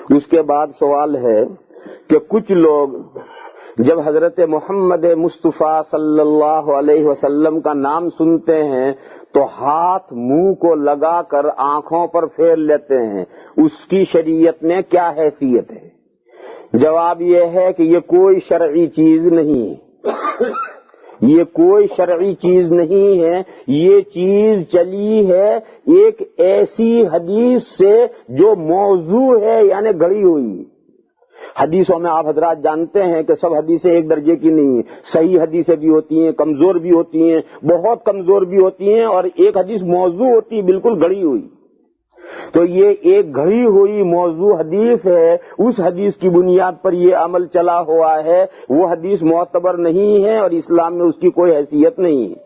اس کے بعد سوال ہے کہ کچھ لوگ جب حضرت محمد مصطفیٰ صلی اللہ علیہ وسلم کا نام سنتے ہیں تو ہاتھ منہ کو لگا کر آنکھوں پر پھیر لیتے ہیں، اس کی شریعت میں کیا حیثیت ہے؟ جواب یہ ہے کہ یہ کوئی شرعی چیز نہیں ہے، یہ کوئی شرعی چیز نہیں ہے، یہ چیز چلی ہے ایک ایسی حدیث سے جو موضوع ہے، یعنی گڑھی ہوئی۔ حدیثوں میں آپ حضرات جانتے ہیں کہ سب حدیثیں ایک درجے کی نہیں ہیں، صحیح حدیثیں بھی ہوتی ہیں، کمزور بھی ہوتی ہیں، بہت کمزور بھی ہوتی ہیں، اور ایک حدیث موضوع ہوتی ہے بالکل گڑھی ہوئی۔ تو یہ ایک گھڑی ہوئی موضوع حدیث ہے، اس حدیث کی بنیاد پر یہ عمل چلا ہوا ہے، وہ حدیث معتبر نہیں ہے اور اسلام میں اس کی کوئی حیثیت نہیں ہے۔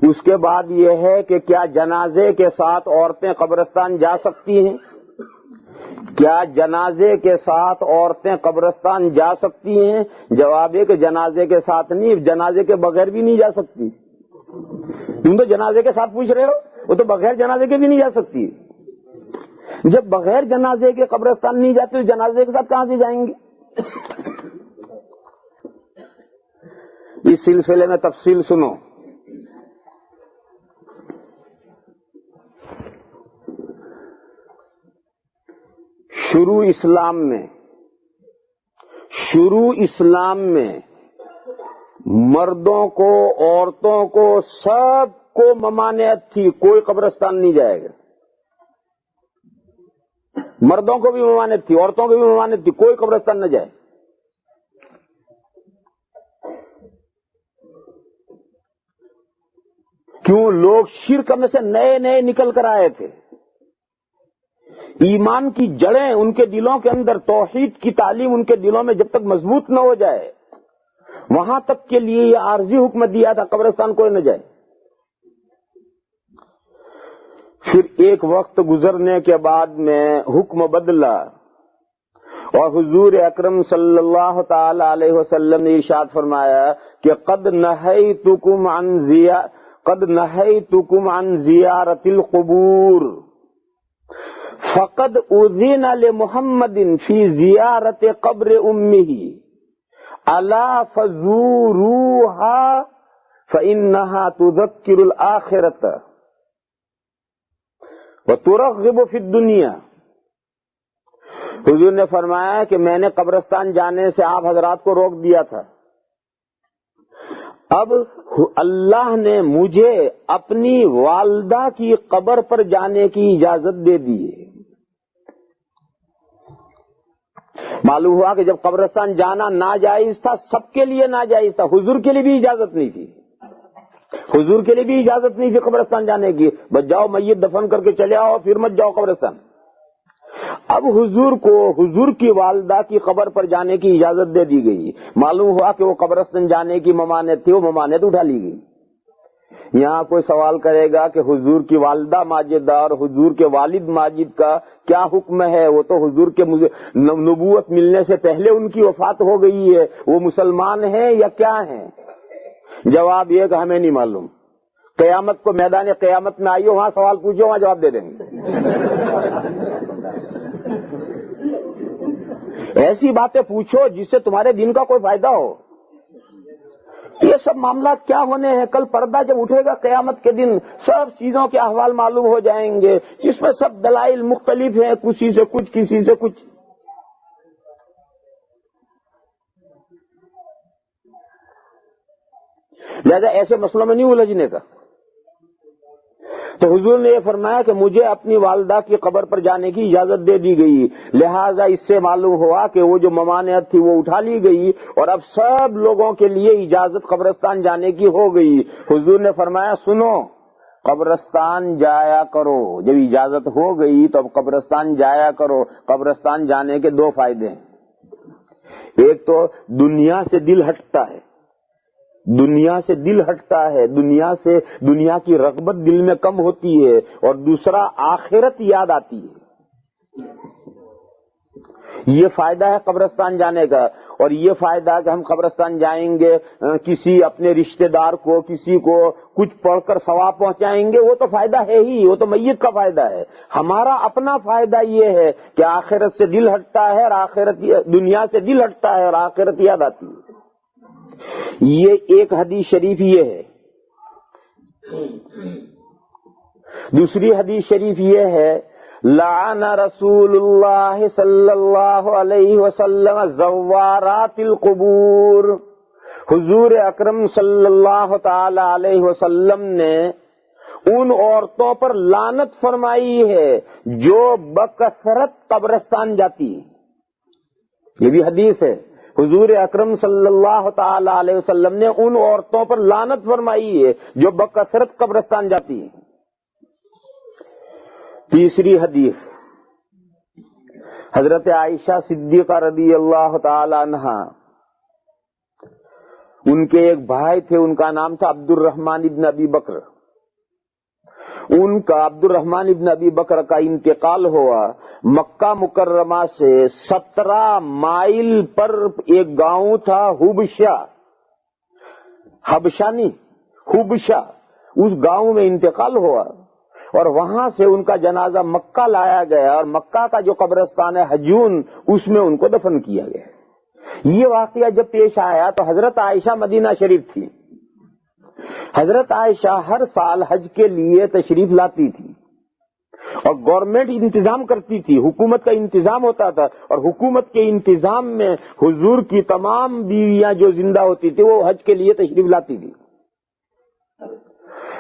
اس کے بعد یہ ہے کہ کیا جنازے کے ساتھ عورتیں قبرستان جا سکتی ہیں؟ کیا جنازے کے ساتھ عورتیں قبرستان جا سکتی ہیں؟ جواب ہے کہ جنازے کے ساتھ نہیں، جنازے کے بغیر بھی نہیں جا سکتی۔ تم تو جنازے کے ساتھ پوچھ رہے ہو، وہ تو بغیر جنازے کے بھی نہیں جا سکتی۔ جب بغیر جنازے کے قبرستان نہیں جاتے تو جنازے کے ساتھ کہاں سے جائیں گے؟ اس سلسلے میں تفصیل سنو۔ شروع اسلام میں مردوں کو، عورتوں کو، سب کو ممانعت تھی، کوئی قبرستان نہیں جائے گا۔ مردوں کو بھی ممانعت تھی، عورتوں کو بھی ممانعت تھی، کوئی قبرستان نہ جائے۔ کیوں؟ لوگ شرک میں سے نئے نئے نکل کر آئے تھے، ایمان کی جڑیں ان کے دلوں کے اندر، توحید کی تعلیم ان کے دلوں میں جب تک مضبوط نہ ہو جائے، وہاں تک کے لیے یہ عارضی حکم دیا تھا قبرستان کوئی نہ جائے۔ پھر ایک وقت گزرنے کے بعد میں حکم بدلا اور حضور اکرم صلی اللہ تعالی علیہ وسلم نے ارشاد فرمایا کہ قد نہیتکم عن زیارت القبور فقد اذن لمحمد فی زیارت قبر امہ الا فزوروها فانها تذکر الاخرۃ وترغب فی الدنیا۔ حضور نے فرمایا کہ میں نے قبرستان جانے سے آپ حضرات کو روک دیا تھا، اب اللہ نے مجھے اپنی والدہ کی قبر پر جانے کی اجازت دے دی ہے۔ معلوم ہوا کہ جب قبرستان جانا ناجائز تھا، سب کے لیے ناجائز تھا، حضور کے لیے بھی اجازت نہیں تھی، حضور کے لیے بھی اجازت نہیں تھی قبرستان جانے کی، بس جاؤ میت دفن کر کے چلے آؤ، پھر مت جاؤ قبرستان۔ اب حضور کو حضور کی والدہ کی قبر پر جانے کی اجازت دے دی گئی، معلوم ہوا کہ وہ قبرستان جانے کی ممانعت تھی، وہ ممانعت اٹھا لی گئی۔ یہاں کوئی سوال کرے گا کہ حضور کی والدہ ماجدہ اور حضور کے والد ماجد کا کیا حکم ہے؟ وہ تو حضور کے نبوت ملنے سے پہلے ان کی وفات ہو گئی ہے، وہ مسلمان ہیں یا کیا ہیں؟ جواب یہ کہ ہمیں نہیں معلوم، قیامت کو میدان قیامت میں آئیے، وہاں سوال پوچھو، وہاں جواب دے دیں گے۔ ایسی باتیں پوچھو جس سے تمہارے دین کا کوئی فائدہ ہو۔ یہ سب معاملات کیا ہونے ہیں؟ کل پردہ جب اٹھے گا قیامت کے دن سب چیزوں کے احوال معلوم ہو جائیں گے، اس میں سب دلائل مختلف ہیں، کسی سے کچھ، کسی سے کچھ۔ لہذا ایسے مسئلوں میں نہیں الجھنے کا۔ تو حضور نے یہ فرمایا کہ مجھے اپنی والدہ کی قبر پر جانے کی اجازت دے دی گئی، لہذا اس سے معلوم ہوا کہ وہ جو ممانعت تھی وہ اٹھا لی گئی اور اب سب لوگوں کے لیے اجازت قبرستان جانے کی ہو گئی۔ حضور نے فرمایا سنو، قبرستان جایا کرو، جب اجازت ہو گئی تو اب قبرستان جایا کرو۔ قبرستان جانے کے دو فائدے ہیں، ایک تو دنیا سے دل ہٹتا ہے، دنیا سے دل ہٹتا ہے، دنیا کی رغبت دل میں کم ہوتی ہے، اور دوسرا آخرت یاد آتی ہے۔ یہ فائدہ ہے قبرستان جانے کا۔ اور یہ فائدہ کہ ہم قبرستان جائیں گے کسی اپنے رشتہ دار کو کسی کو کچھ پڑھ کر ثواب پہنچائیں گے، وہ تو فائدہ ہے ہی، وہ تو میت کا فائدہ ہے۔ ہمارا اپنا فائدہ یہ ہے کہ آخرت سے دل ہٹتا ہے اور دنیا سے دل ہٹتا ہے اور آخرت یاد آتی ہے۔ یہ ایک حدیث شریف یہ ہے۔ دوسری حدیث شریف یہ ہے، لعن رسول اللہ صلی اللہ علیہ وسلم زوارات القبور، حضور اکرم صلی اللہ تعالی علیہ وسلم نے ان عورتوں پر لعنت فرمائی ہے جو بکثرت قبرستان جاتی ہیں۔ یہ بھی حدیث ہے، حضور اکرم صلی اللہ تعالی علیہ وسلم نے ان عورتوں پر لعنت فرمائی ہے جو بکثرت قبرستان جاتی ہیں۔ تیسری حدیث، حضرت عائشہ صدیقہ رضی اللہ تعالی عنہا، ان کے ایک بھائی تھے، ان کا نام تھا عبد الرحمن ابن ابی بکر۔ ان کا عبد الرحمن ابن ابی بکر کا انتقال ہوا۔ مکہ مکرمہ سے 17 مائل پر ایک گاؤں تھا حبشہ، حبشہ نہیں حبشہ، اس گاؤں میں انتقال ہوا اور وہاں سے ان کا جنازہ مکہ لایا گیا اور مکہ کا جو قبرستان ہے حجون، اس میں ان کو دفن کیا گیا۔ یہ واقعہ جب پیش آیا تو حضرت عائشہ مدینہ شریف تھی۔ حضرت عائشہ ہر سال حج کے لیے تشریف لاتی تھی اور گورنمنٹ انتظام کرتی تھی، حکومت کا انتظام ہوتا تھا، اور حکومت کے انتظام میں حضور کی تمام بیویاں جو زندہ ہوتی تھی وہ حج کے لیے تشریف لاتی تھی۔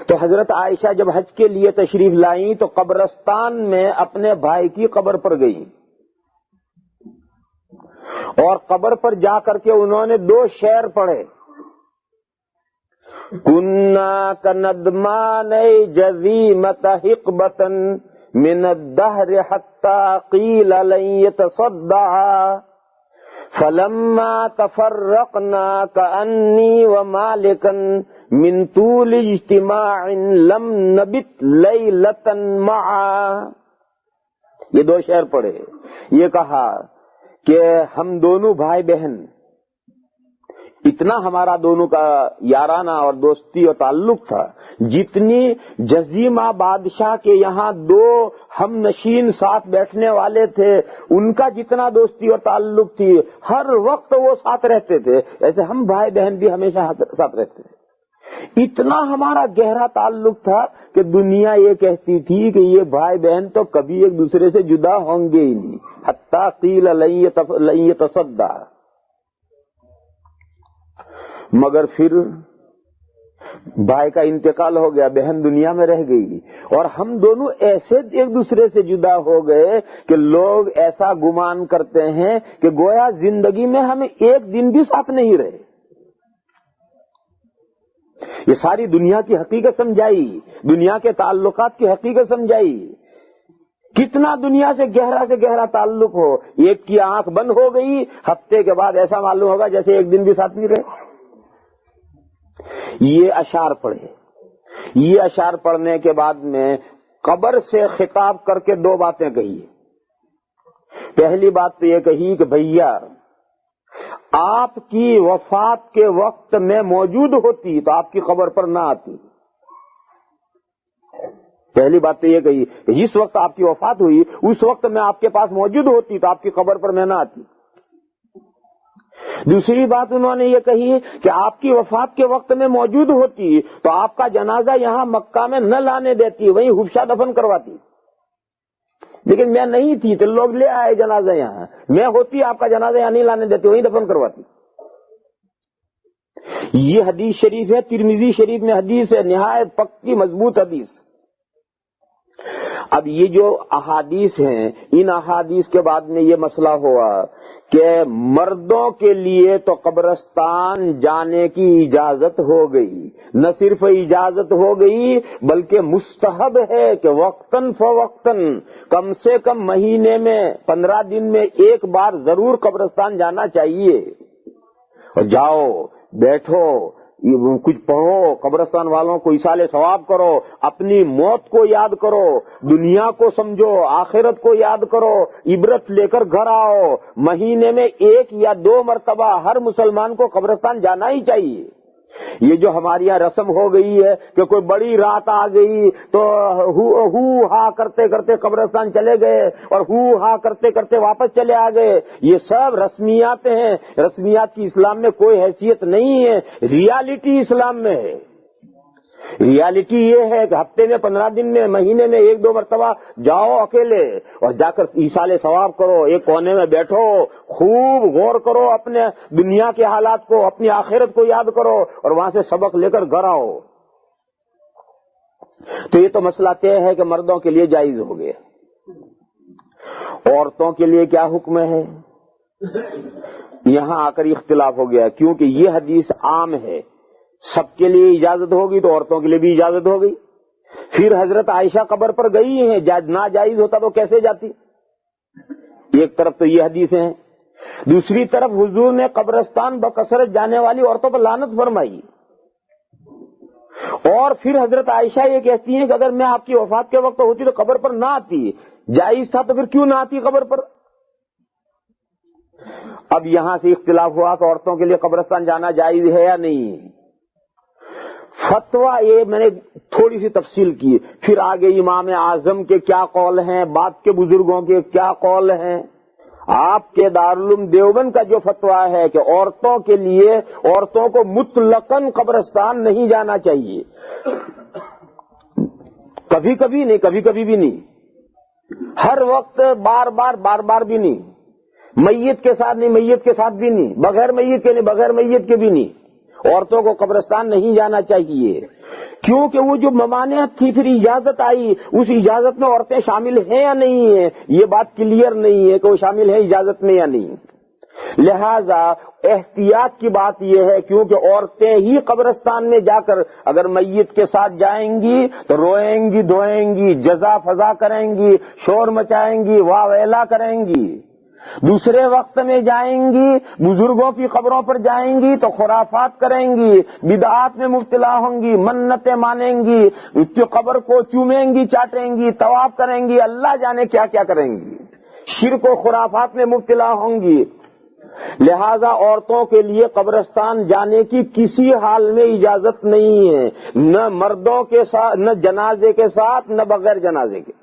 تو حضرت عائشہ جب حج کے لیے تشریف لائیں تو قبرستان میں اپنے بھائی کی قبر پر گئی اور قبر پر جا کر کے انہوں نے 2 شعر پڑھے، کُنَّا كَنَدْمَانَيْ جَزِيمَةَ حِقْبَةً مِنَ الدَّهْرِ حَتَّى قِيلَ لَن يَتَصَدَّعَا فَلَمَّا تَفَرَّقْنَا كَأَنِّي وَمَالِكًا مِن طُولِ اجْتِمَاعٍ لَمْ نَبِتْ لَيْلَةً مَعًا۔ یہ 2 شعر پڑھے۔ یہ کہا کہ ہم دونوں بھائی بہن، اتنا ہمارا دونوں کا یارانہ اور دوستی اور تعلق تھا، جتنی جزیمہ بادشاہ کے یہاں 2 ہم نشین ساتھ بیٹھنے والے تھے ان کا جتنا دوستی اور تعلق تھی، ہر وقت وہ ساتھ رہتے تھے، ایسے ہم بھائی بہن بھی ہمیشہ ساتھ رہتے تھے۔ اتنا ہمارا گہرا تعلق تھا کہ دنیا یہ کہتی تھی کہ یہ بھائی بہن تو کبھی ایک دوسرے سے جدا ہوں گے ہی نہیں، حتیٰ قیل لن یتصدع۔ مگر پھر بھائی کا انتقال ہو گیا، بہن دنیا میں رہ گئی اور ہم دونوں ایسے ایک دوسرے سے جدا ہو گئے کہ لوگ ایسا گمان کرتے ہیں کہ گویا زندگی میں ہمیں ایک دن بھی ساتھ نہیں رہے۔ یہ ساری دنیا کی حقیقت سمجھائی، دنیا کے تعلقات کی حقیقت سمجھائی۔ کتنا دنیا سے گہرا تعلق ہو، ایک کی آنکھ بند ہو گئی، ہفتے کے بعد ایسا معلوم ہوگا جیسے ایک دن بھی ساتھ نہیں رہے۔ یہ اشعار پڑھے۔ یہ اشعار پڑھنے کے بعد میں قبر سے خطاب کر کے 2 باتیں کہی۔ پہلی بات تو یہ کہی کہ بھیا آپ کی وفات کے وقت میں موجود ہوتی تو آپ کی قبر پر نہ آتی۔ پہلی بات تو یہ کہی کہ جس وقت آپ کی وفات ہوئی اس وقت میں آپ کے پاس موجود ہوتی تو آپ کی قبر پر میں نہ آتی۔ دوسری بات انہوں نے یہ کہی کہ آپ کی وفات کے وقت میں موجود ہوتی تو آپ کا جنازہ یہاں مکہ میں نہ لانے دیتی، وہیں حبشہ دفن کرواتی، لیکن میں نہیں تھی تو لوگ لے آئے جنازہ یہاں، میں ہوتی آپ کا جنازہ یہاں نہیں لانے دیتی، وہیں دفن کرواتی۔ یہ حدیث شریف ہے، ترمذی شریف میں حدیث ہے، نہایت پکی مضبوط حدیث۔ اب یہ جو احادیث ہیں، ان احادیث کے بعد میں یہ مسئلہ ہوا کہ مردوں کے لیے تو قبرستان جانے کی اجازت ہو گئی، نہ صرف اجازت ہو گئی بلکہ مستحب ہے کہ وقتاً فوقتاً کم سے کم مہینے میں 15 دن میں ایک بار ضرور قبرستان جانا چاہیے، اور جاؤ بیٹھو، کچھ پڑھو، قبرستان والوں کو ایصال ثواب کرو، اپنی موت کو یاد کرو، دنیا کو سمجھو، آخرت کو یاد کرو، عبرت لے کر گھر آؤ۔ مہینے میں 1 یا 2 مرتبہ ہر مسلمان کو قبرستان جانا ہی چاہیے۔ یہ جو ہمارے یہاں رسم ہو گئی ہے کہ کوئی بڑی رات آ گئی تو ہو ہا کرتے کرتے قبرستان چلے گئے اور ہو ہا کرتے کرتے واپس چلے آ گئے، یہ سب رسمیات ہیں۔ رسمیات کی اسلام میں کوئی حیثیت نہیں ہے، ریالٹی اسلام میں ہے۔ ریالٹی یہ ہے کہ ہفتے میں 15 دن میں مہینے میں 1-2 مرتبہ جاؤ اکیلے اور جا کر ایصال ثواب کرو، ایک کونے میں بیٹھو، خوب غور کرو اپنے دنیا کے حالات کو، اپنی آخرت کو یاد کرو اور وہاں سے سبق لے کر گھر آؤ۔ تو یہ تو مسئلہ طے ہے کہ مردوں کے لیے جائز ہو گیا۔ عورتوں کے لیے کیا حکم ہے؟ یہاں آ کر اختلاف ہو گیا، کیونکہ یہ حدیث عام ہے، سب کے لیے اجازت ہوگی تو عورتوں کے لیے بھی اجازت ہو گئی۔ پھر حضرت عائشہ قبر پر گئی ہیں، ناجائز ہوتا تو کیسے جاتی؟ ایک طرف تو یہ حدیثیں ہیں، دوسری طرف حضور نے قبرستان بکثرت جانے والی عورتوں پر لعنت فرمائی، اور پھر حضرت عائشہ یہ کہتی ہیں کہ اگر میں آپ کی وفات کے وقت ہوتی تو قبر پر نہ آتی، جائز تھا تو پھر کیوں نہ آتی قبر پر؟ اب یہاں سے اختلاف ہوا کہ عورتوں کے لیے قبرستان جانا جائز ہے یا نہیں۔ فتویٰ یہ میں نے تھوڑی سی تفصیل کی، پھر آگے امام اعظم کے کیا قول ہیں، بعد کے بزرگوں کے کیا قول ہیں۔ آپ کے دارالعلوم دیوبند کا جو فتویٰ ہے کہ عورتوں کے لیے، عورتوں کو مطلقاً قبرستان نہیں جانا چاہیے، کبھی کبھی نہیں، کبھی کبھی بھی نہیں، ہر وقت بار بار بھی نہیں، میت کے ساتھ نہیں، میت کے ساتھ بھی نہیں، بغیر میت کے نہیں، بغیر میت کے بھی نہیں، عورتوں کو قبرستان نہیں جانا چاہیے۔ کیونکہ وہ جو ممانعت تھی پھر اجازت آئی، اس اجازت میں عورتیں شامل ہیں یا نہیں ہیں، یہ بات کلیئر نہیں ہے کہ وہ شامل ہیں اجازت میں یا نہیں۔ لہذا احتیاط کی بات یہ ہے، کیونکہ عورتیں ہی قبرستان میں جا کر اگر میت کے ساتھ جائیں گی تو روئیں گی، دھوئیں گی، جزا فضا کریں گی، شور مچائیں گی، واہ ویلا کریں گی۔ دوسرے وقت میں جائیں گی، بزرگوں کی قبروں پر جائیں گی تو خرافات کریں گی، بدعات میں مبتلا ہوں گی، منتیں مانیں گی، قبر کو چومیں گی، چاٹیں گی، طواف کریں گی، اللہ جانے کیا کیا کریں گی، شرک و خرافات میں مبتلا ہوں گی۔ لہذا عورتوں کے لیے قبرستان جانے کی کسی حال میں اجازت نہیں ہے، نہ مردوں کے ساتھ، نہ جنازے کے ساتھ، نہ بغیر جنازے کے۔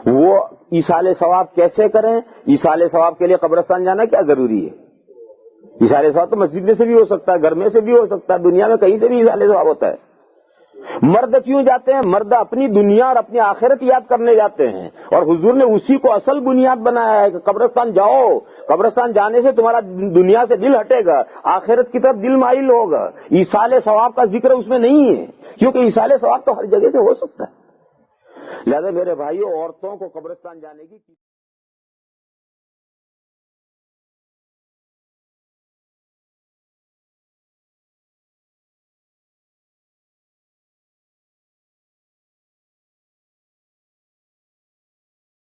وہ ایصال ثواب کیسے کریں؟ ایصال ثواب کے لیے قبرستان جانا کیا ضروری ہے؟ ایصال ثواب تو مسجد میں سے بھی ہو سکتا ہے، گھر میں سے بھی ہو سکتا ہے، دنیا میں کہیں سے بھی ایصال ثواب ہوتا ہے۔ مرد کیوں جاتے ہیں؟ مرد اپنی دنیا اور اپنی آخرت یاد کرنے جاتے ہیں، اور حضور نے اسی کو اصل بنیاد بنایا ہے کہ قبرستان جاؤ، قبرستان جانے سے تمہارا دنیا سے دل ہٹے گا، آخرت کی طرف دل مائل ہوگا۔ ایصال ثواب کا ذکر اس میں نہیں ہے، کیونکہ ایصال ثواب تو ہر جگہ سے ہو سکتا ہے۔ لہذا میرے بھائیوں، عورتوں کو قبرستان جانے کی